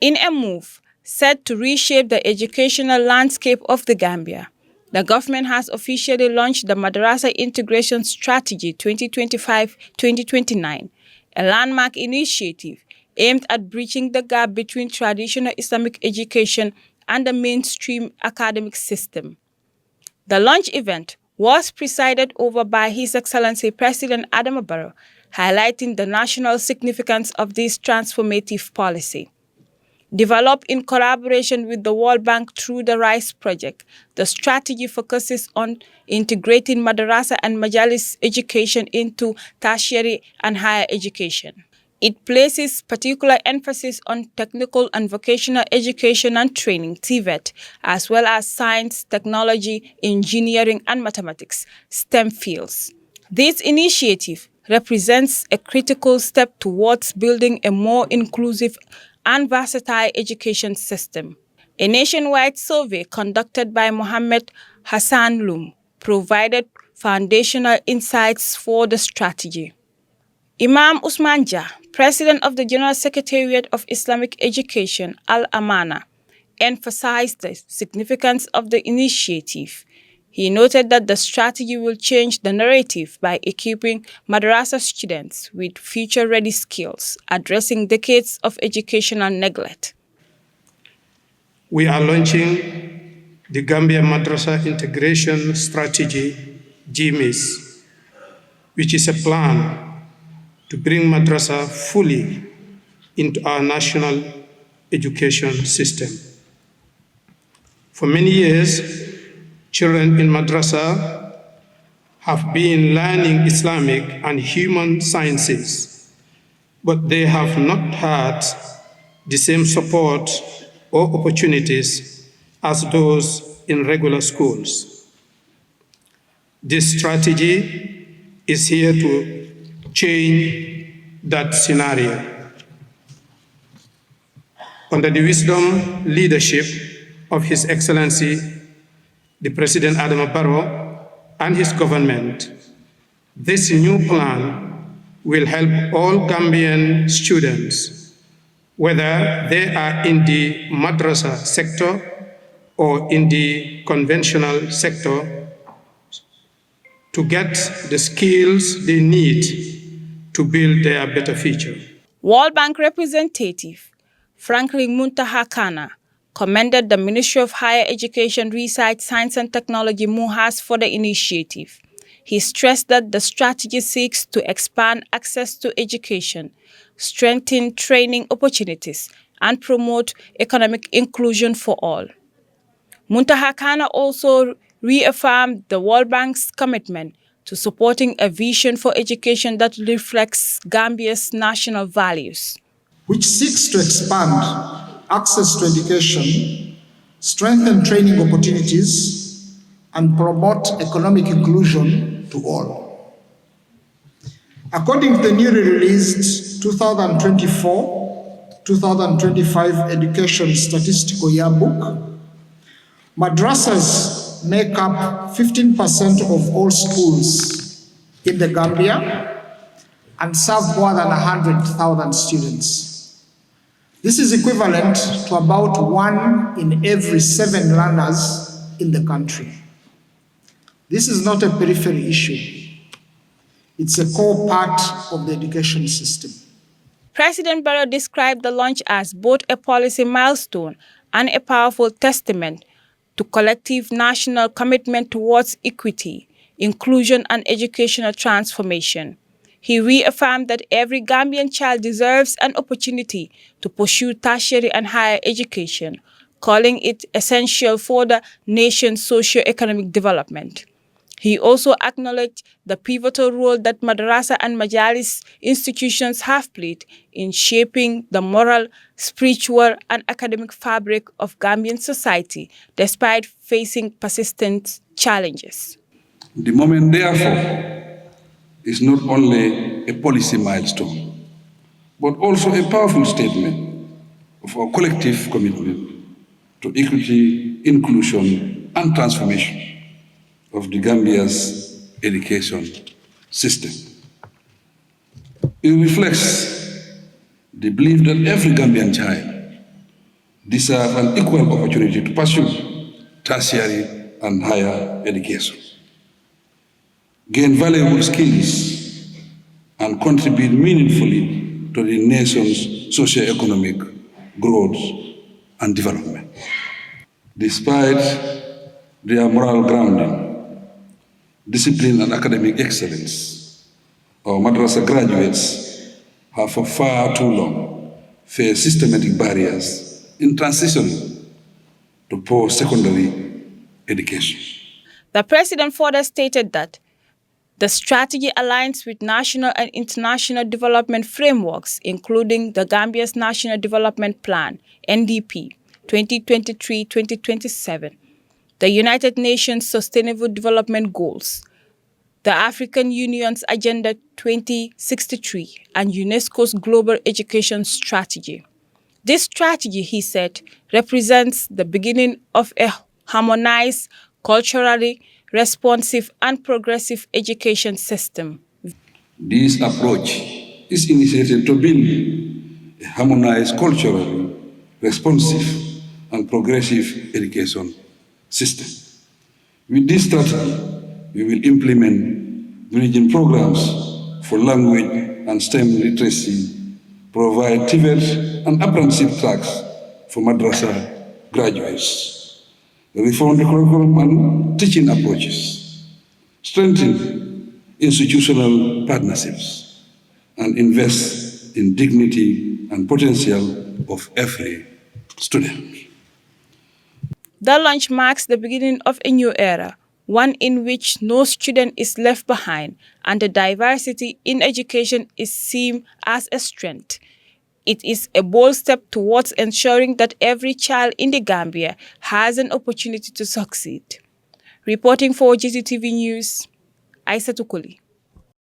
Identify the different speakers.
Speaker 1: In a move set to reshape the educational landscape of the Gambia, the government has officially launched the Madrasa Integration Strategy 2025-2029, a landmark initiative aimed at bridging the gap between traditional Islamic education and the mainstream academic system. The launch event was presided over by His Excellency President Adama Barrow, highlighting the national significance of this transformative policy. Developed in collaboration with the World Bank through the RISE project, the strategy focuses on integrating madrasa and majalis education into tertiary and higher education. It places particular emphasis on technical and vocational education and training, TVET, as well as science, technology, engineering, and mathematics, STEM fields. This initiative represents a critical step towards building a more inclusive and versatile education system. A nationwide survey conducted by Mohammed Hassan Loom provided foundational insights for the strategy. Imam Usman Jah, President of the General Secretariat of Islamic Education, Al-Amana, emphasized the significance of the initiative. He noted that the strategy will change the narrative by equipping madrasa students with future-ready skills, addressing decades of educational neglect.
Speaker 2: We are launching the Gambia Madrasa Integration Strategy, GMIS, which is a plan to bring madrasa fully into our national education system. For many years, children in madrasa have been learning Islamic and human sciences, but they have not had the same support or opportunities as those in regular schools. This strategy is here to change that scenario. Under the wisdom leadership of His Excellency, the President Adama Barrow and his government, this new plan will help all Gambian students, whether they are in the madrasa sector or in the conventional sector, to get the skills they need to build their better future.
Speaker 1: World Bank representative Franklin Muntaha Kana commended the Ministry of Higher Education, Research, Science and Technology (MUHAS) for the initiative. He stressed that the strategy seeks to expand access to education, strengthen training opportunities, and promote economic inclusion for all. Muntaha Kana also reaffirmed the World Bank's commitment to supporting a vision for education that reflects Gambia's national values,
Speaker 3: which seeks to expand access to education, strengthen training opportunities, and promote economic inclusion to all. According to the newly released 2024-2025 Education Statistical Yearbook, madrasas make up 15% of all schools in the Gambia and serve more than 100,000 students. This is equivalent to about 1 in every 7 learners in the country. This is not a periphery issue. It's a core part of the education system.
Speaker 1: President Barrow described the launch as both a policy milestone and a powerful testament to collective national commitment towards equity, inclusion, and educational transformation. He reaffirmed that every Gambian child deserves an opportunity to pursue tertiary and higher education, calling it essential for the nation's socio-economic development. He also acknowledged the pivotal role that madrasa and majalis institutions have played in shaping the moral, spiritual, and academic fabric of Gambian society, despite facing persistent challenges.
Speaker 4: The moment, therefore, is not only a policy milestone, but also a powerful statement of our collective commitment to equity, inclusion, and transformation of the Gambia's education system. It reflects the belief that every Gambian child deserve an equal opportunity to pursue tertiary and higher education, gain valuable skills, and contribute meaningfully to the nation's socio-economic growth and development. Despite their moral grounding, discipline, and academic excellence, our madrasa graduates have for far too long faced systematic barriers in transitioning to post-secondary education.
Speaker 1: The president further stated that the strategy aligns with national and international development frameworks, including the Gambia's National Development Plan, NDP, 2023-2027, the United Nations Sustainable Development Goals, the African Union's Agenda 2063, and UNESCO's Global Education Strategy. This strategy, he said, represents the beginning of a harmonized, culturally responsive and progressive education system.
Speaker 4: This approach is initiated to build a harmonized, culturally responsive and progressive education system. With this strategy, we will implement bridging programs for language and STEM literacy, provide TVET and apprenticeship tracks for madrasa graduates, reform the curriculum and teaching approaches, strengthen institutional partnerships, and invest in dignity and potential of every student.
Speaker 1: The launch marks the beginning of a new era, one in which no student is left behind and the diversity in education is seen as a strength. It is a bold step towards ensuring that every child in the Gambia has an opportunity to succeed. Reporting for GTTV News, Aissatou Koli.